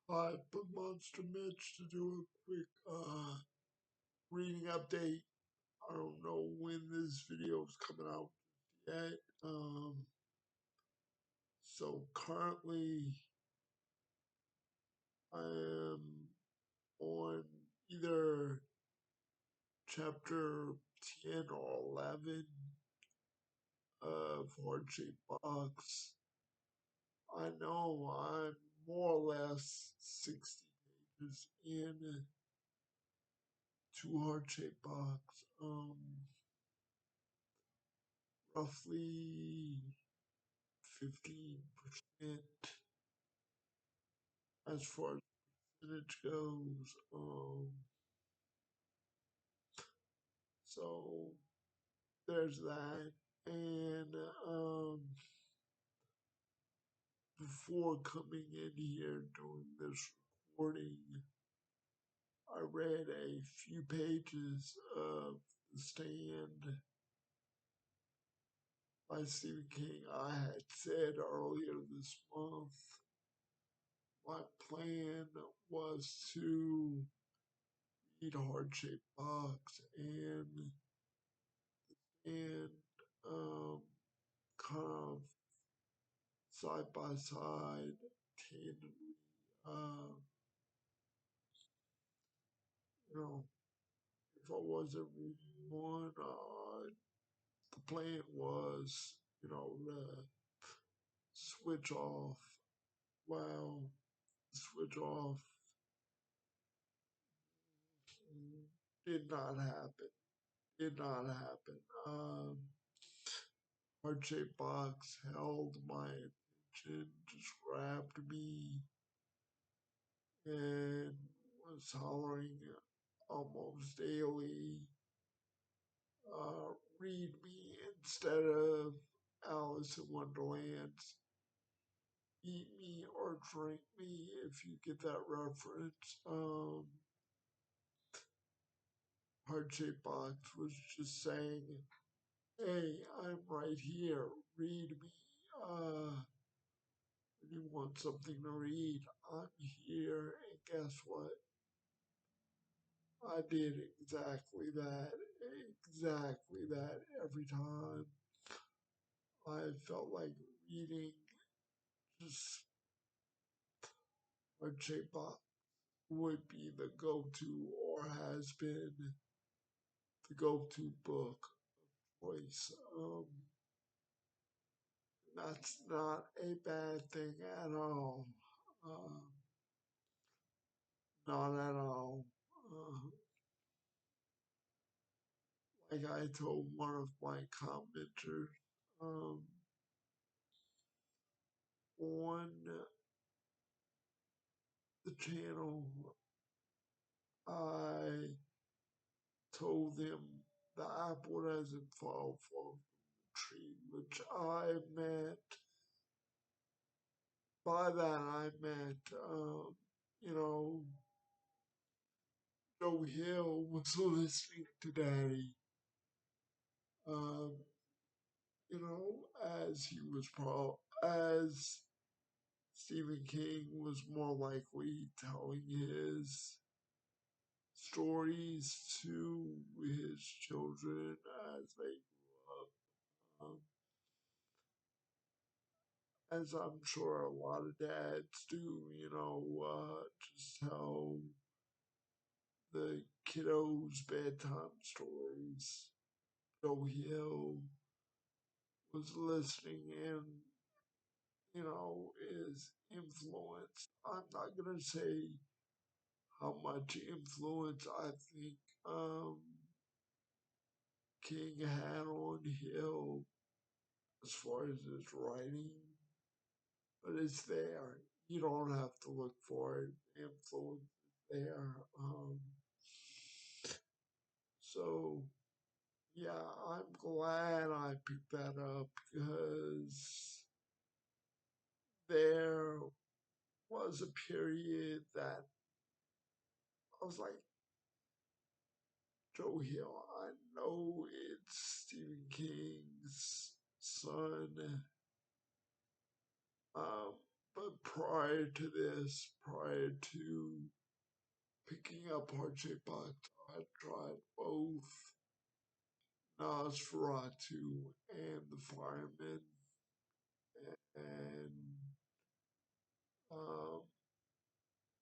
I put Monster Mitch to do a quick reading update. I don't know when this video is coming out yet. So currently I am on either chapter 10 or 11 of Heart Shaped Box. I know I'm more or less 60 pages in to Heart Shaped Box. Roughly 15% as far as percentage goes. So there's that. And before coming in here doing this recording, I read a few pages of The Stand by Stephen King. I had said earlier this month my plan was to read Heart Shaped Box and um, kind of side by side, tandemly. You know, if I wasn't reading one, the plan was, switch off. Well, switch off did not happen. Did not happen. Heart shaped box held my attention, just grabbed me, and was hollering almost daily, read me instead of Alice in Wonderland, eat me or drink me, if you get that reference. Heart shaped box was just saying, hey, I'm right here, read me. When you want something to read, I'm here, and guess what? I did exactly that every time I felt like reading. Just Heart Shaped Box would be the go-to or has been the go-to book choice. That's not a bad thing at all. Um, Not at all. Uh, like I told one of my commenters um, on the channel, I told him the apple doesn't fall from the tree, which I meant, by that I meant, you know, Joe Hill was listening to Daddy, um, as he was as Stephen King was more likely telling his stories to his children as they grew up. As I'm sure a lot of dads do, just tell the kiddos bedtime stories. Joe Hill was listening and, is influence. I'm not going to say how much influence I think um, King had on Hill as far as his writing, but it's there. You don't have to look for it. Influence is there. So, yeah, I'm glad I picked that up because there was a period that I was like, Joe Hill, I know it's Stephen King's son, um, But prior to this, prior to picking up Heart-Shaped Box, I tried both Nosferatu and The Fireman, and um,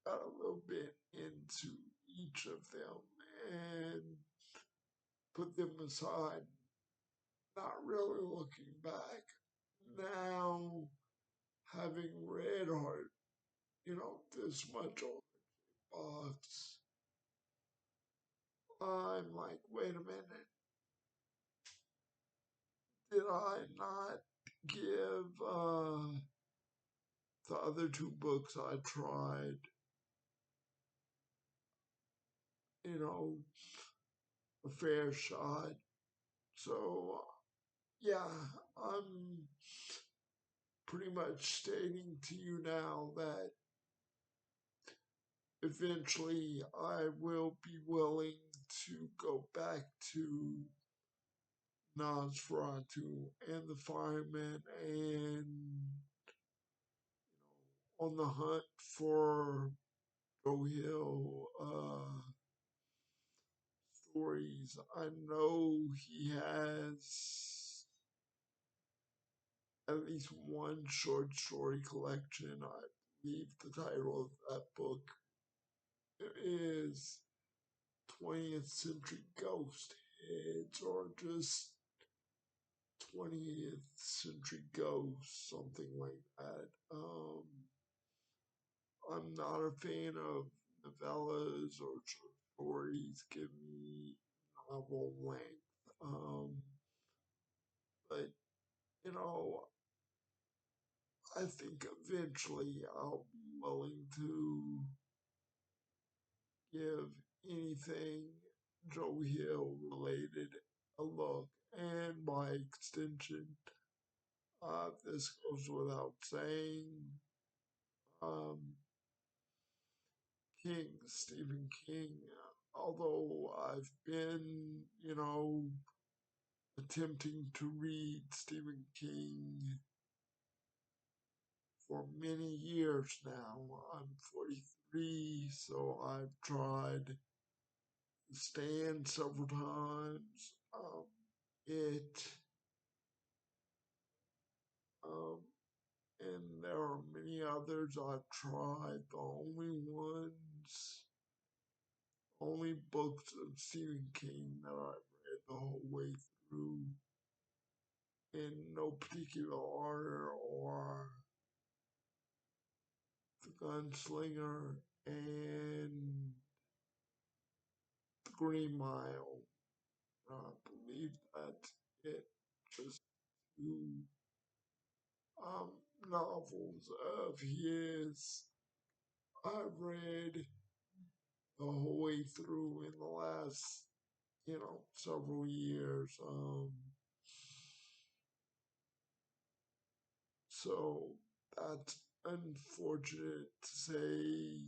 got a little bit into each of them and put them aside, not really looking back. Now, having read Heart, this much older box, I'm like, wait a minute, did I not give the other two books I tried, a fair shot? So, yeah, I'm pretty much stating to you now that eventually I will be willing to go back to Nosferatu and the Fireman and on the hunt for Joe Hill stories. I know he has at least one short story collection. I believe the title of that book is 20th Century Ghost Heads or just 20th Century Ghost, something like that. I'm not a fan of novellas or short stories. Give me novel length. But, you know, I think eventually I'll be willing to give anything Joe Hill related a look. And by extension, this goes without saying, um, Stephen King, although I've been, attempting to read Stephen King for many years now. I'm 43, so I've tried Stand several times. It, um, and there are many others I've tried. Only books of Stephen King that I've read the whole way through in no particular order or The Gunslinger and The Green Mile. I believe that it just two um, novels of his I've read the whole way through in the last, several years. So that's unfortunate to say.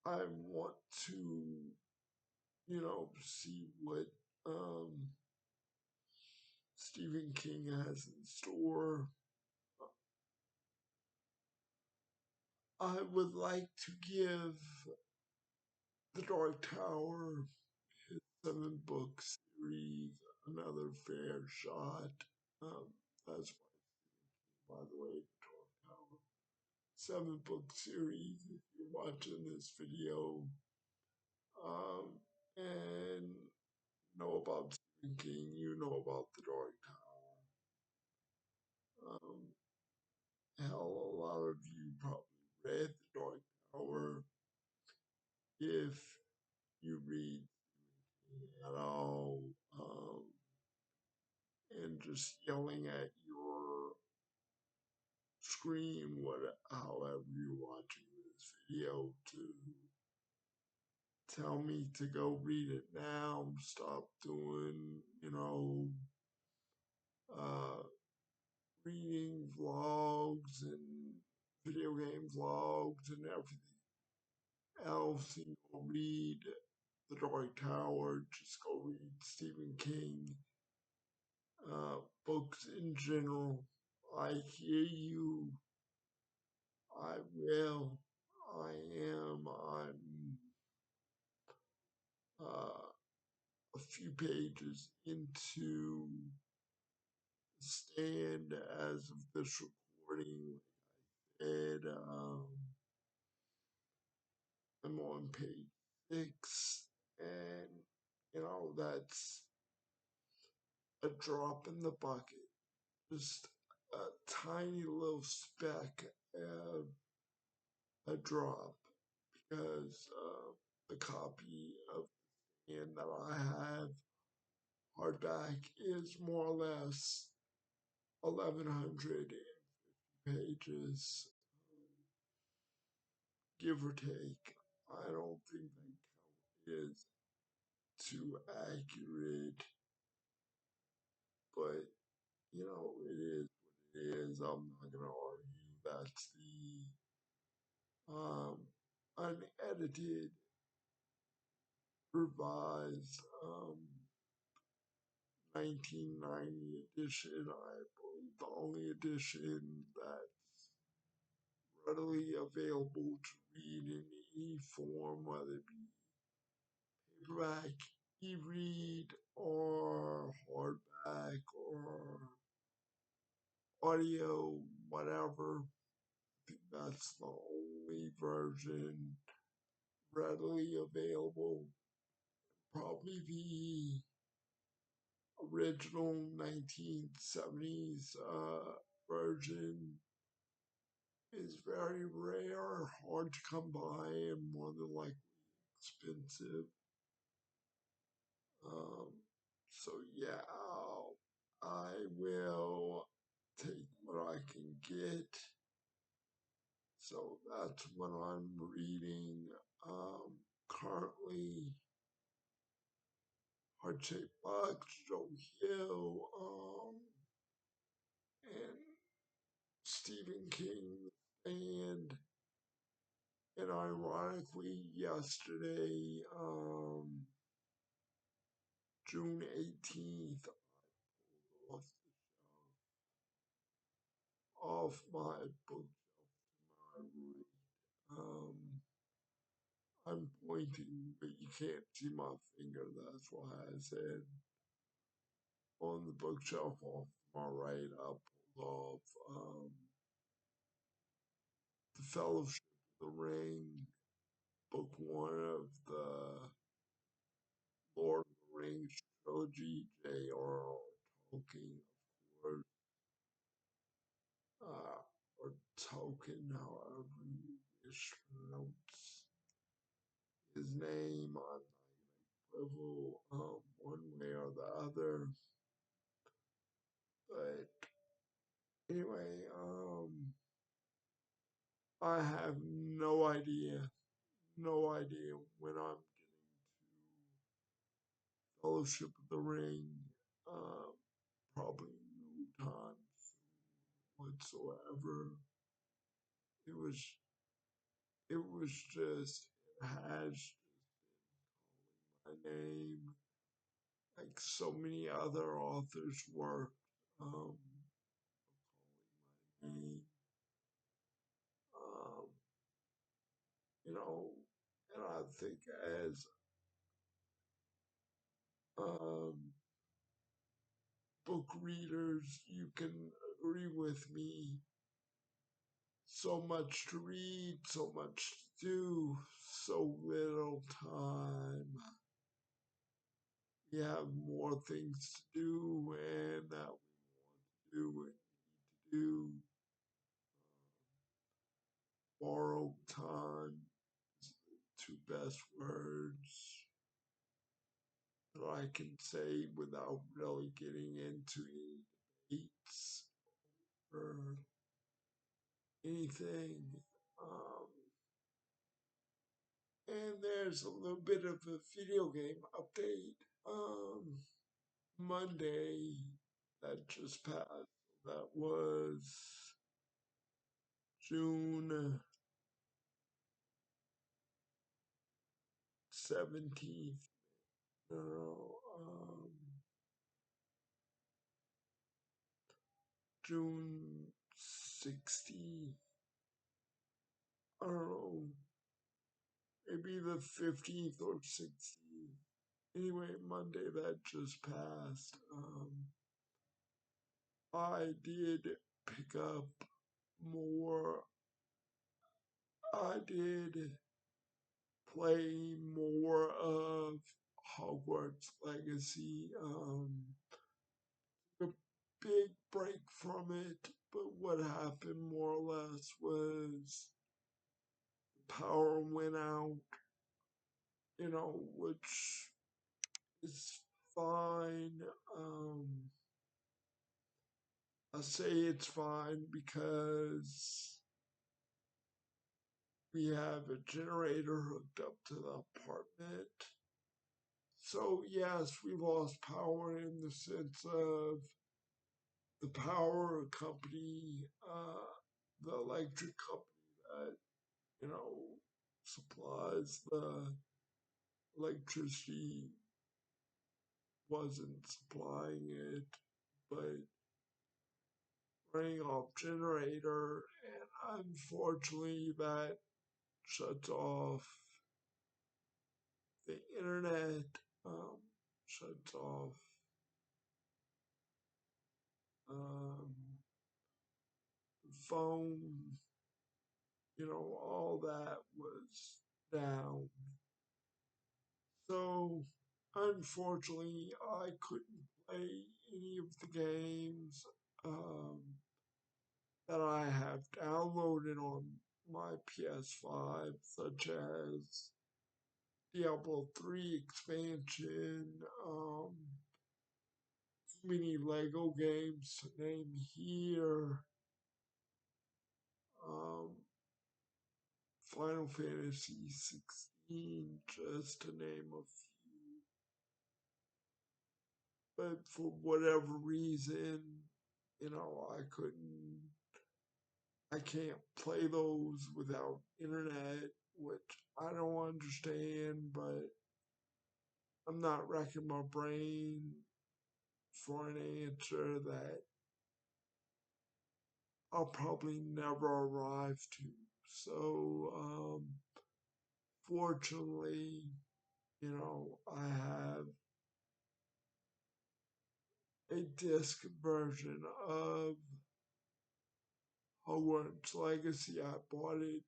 I want to, see what um, Stephen King has in store. I would like to give The Dark Tower, his 7 book series, another fair shot. That's by the way, The Dark Tower. 7 book series, if you're watching this video, and know about Stephen King, you know about The Dark Tower. Hell, a lot of you probably read The Dark Tower if you read at all, and just yelling at your screen, however you're watching this video, to tell me to go read it now, stop doing, uh, reading vlogs and video game vlogs and everything else, and go read The Dark Tower, just go read Stephen King, books in general. I hear you. I will. I am. I'm a few pages into the stand as of this recording. And I'm on page 6, and that's a drop in the bucket, just a tiny little speck of a drop, because the copy of and that I have hardback is more or less 1,100 pages, give or take. I don't think that count is too accurate, but it is what it is. I'm not gonna argue. That's the unedited, revised 1990 edition. I believe the only edition that's readily available to read in any form, whether it be paperback, e-read, or hardback, or audio, whatever. I think that's the only version readily available. Probably the original 1970s version is very rare, hard to come by, and more than likely expensive. Um, so yeah, I will take what I can get. So that's what I'm reading. Currently, Heart-Shaped Box, Joe Hill, and Stephen King, and ironically, yesterday, June 18th, I pulled off my bookshelf to my right. I'm pointing, but you can't see my finger. That's why I said on the bookshelf off to my right, I pulled off The Fellowship of the Ring, book one of the Lord of the Rings trilogy, J.R.R. Tolkien, of course, or Tolkien, however you wish to pronounce his name. I'm not going to quibble one way or the other. But anyway, I have no idea when I'm getting to Fellowship of the Ring. Um, Probably no time whatsoever. It was, it was just, it has just been calling my name, like so many other authors' work, calling my name. Um, you know, and I think as um, book readers, you can agree with me. So much to read, so much to do, so little time. We have more things to do, and that we want to do and need to do. Borrowed time is the two best words that I can say without really getting into any debates or anything. Um, and there's a little bit of a video game update. Monday that just passed. That was June 17th. No, June 16th. maybe the 15th or 16th. Anyway, Monday that just passed. I did pick up more. I did play more of Hogwarts Legacy. A big break from it, but what happened more or less was the power went out, which is fine. I say it's fine because we have a generator hooked up to the apartment. So, yes, we lost power in the sense of the power company, the electric company that, supplies the electricity wasn't supplying it, but running off generator, and unfortunately that shuts off the internet, shuts off um, phone, all that was down. So, unfortunately, I couldn't play any of the games um, that I have downloaded on my PS5, such as Diablo 3 expansion, many Lego games to name here, um, Final Fantasy 16, just to name a few. But for whatever reason, I can't play those without internet, which I don't understand, but I'm not racking my brain for an answer that I'll probably never arrive to. So, fortunately, I have a disc version of Hogwarts Legacy. I bought it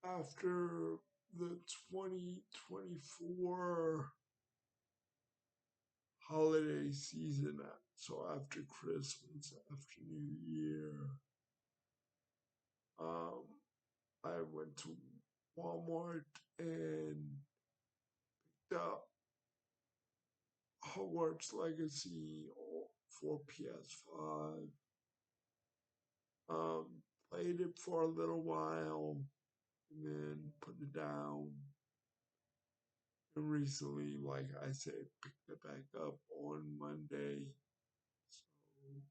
after the 2024 holiday season, so after Christmas, after New Year. Um, I went to Walmart and picked up Hogwarts Legacy for PS5. Um, Played it for a little while and then put it down. And recently, like I said, picked it back up on Monday. So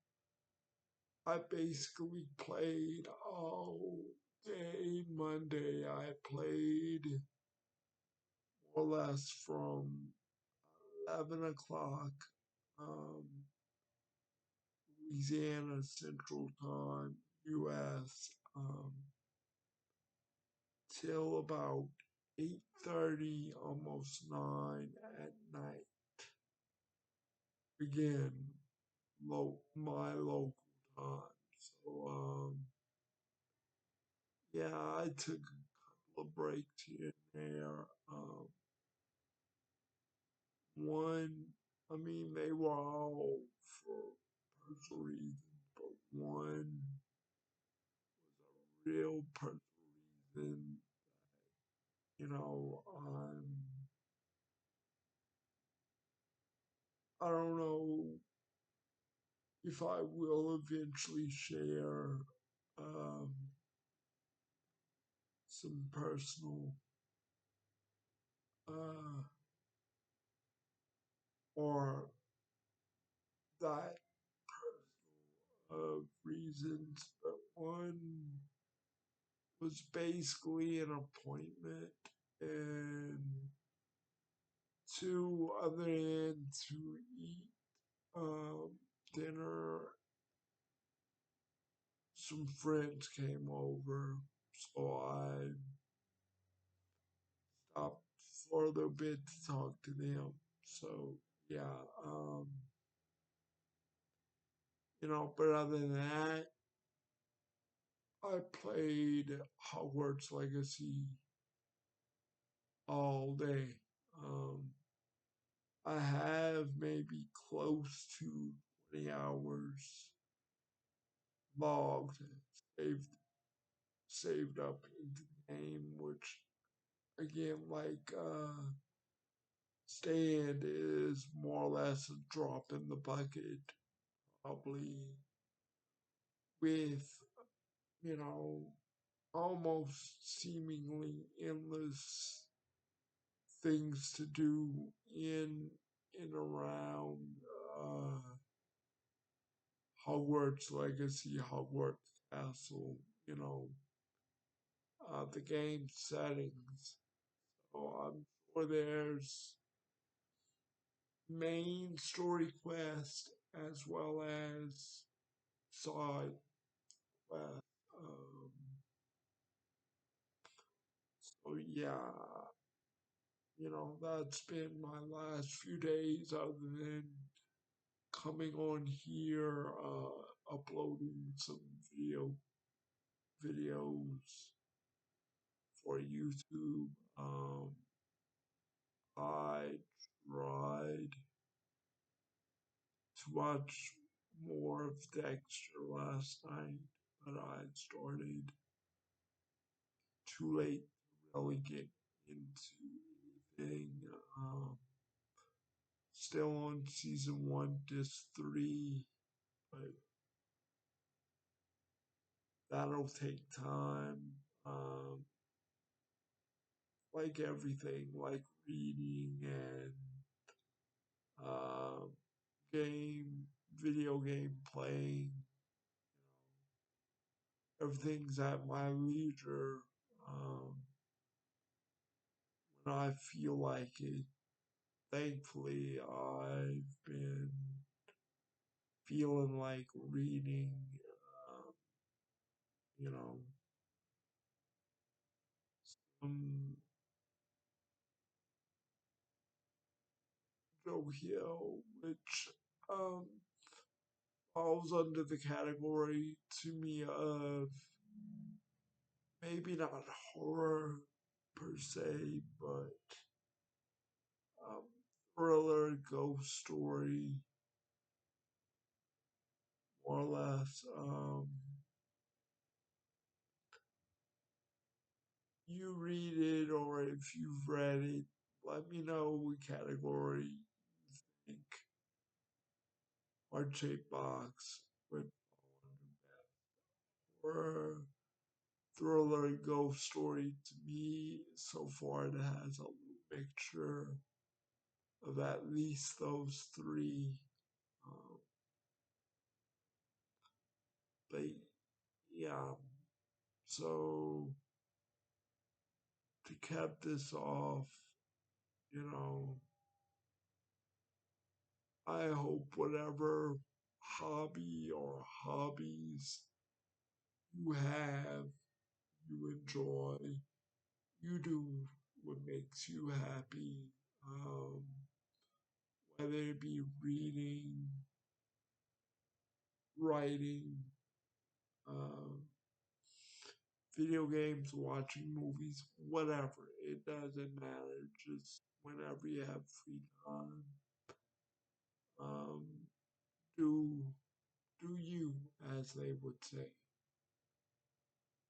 I basically played all day Monday. I played more or less from 11 o'clock um, Louisiana Central Time, U.S., till about 8:30, almost 9 at night. Again, my local time. So, yeah, I took a couple of breaks here and there. One, I mean, they were all for personal reasons, but one was a real personal reason. You know, I don't know if I will eventually share um, some personal uh, or that of reasons, but one was basically an appointment, and two, other than to eat dinner, some friends came over, so I stop for a little bit to talk to them. So yeah, but other than that, I played Hogwarts Legacy all day. Um, I have maybe close to 20 hours logged, saved, saved up into the game, which again, like Stand is more or less a drop in the bucket, probably with, you know, almost seemingly endless things to do in and around uh, Hogwarts Legacy, Hogwarts Castle, you know, the game settings. So I'm sure there's main story quest as well as side quest. So yeah, that's been my last few days other than coming on here, uploading some videos for YouTube. I tried to watch more of Dexter last night, but I started too late to really get into anything. Um, Still on season one, disc three, but that'll take time. Um, like everything, like reading and um, game, video game playing, everything's at my leisure um, when I feel like it. Thankfully, I've been feeling like reading, um, you know, some Joe Hill, which um, falls under the category to me of maybe not horror per se, but um, thriller, ghost story, more or less. You read it, or if you've read it, let me know what category you think Heart Shaped Box would fall under that. Horror, thriller, ghost story, to me, so far it has a little mixture of at least those three. Um, but yeah, so to cap this off, you know, I hope whatever hobby or hobbies you have, you enjoy, you do what makes you happy, um, whether it be reading, writing, um, video games, watching movies, whatever. It doesn't matter. Just whenever you have free time, um, do do you, as they would say.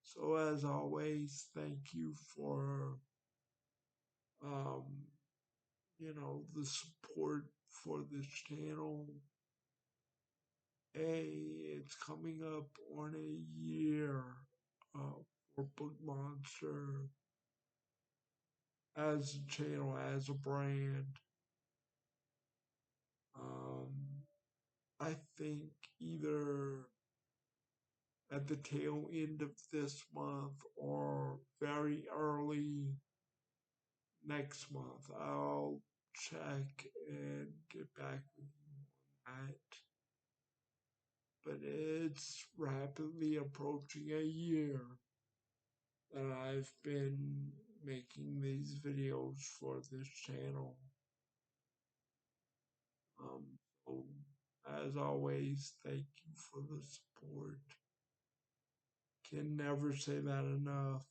So as always, thank you for um, the support for this channel. It's coming up on a year for Book Monster as a channel, as a brand. Um, I think either at the tail end of this month or very early next month. I'll check and get back with you on that. But it's rapidly approaching a year that I've been making these videos for this channel. So as always, thank you for the support. Can never say that enough.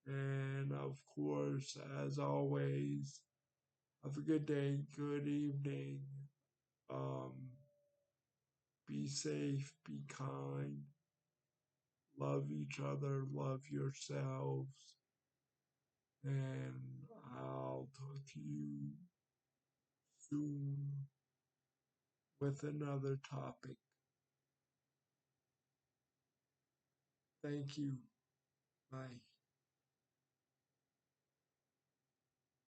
And of course, as always, have a good day, good evening. Be safe, be kind, love each other, love yourselves, and I'll talk to you soon with another topic. Thank you. Bye.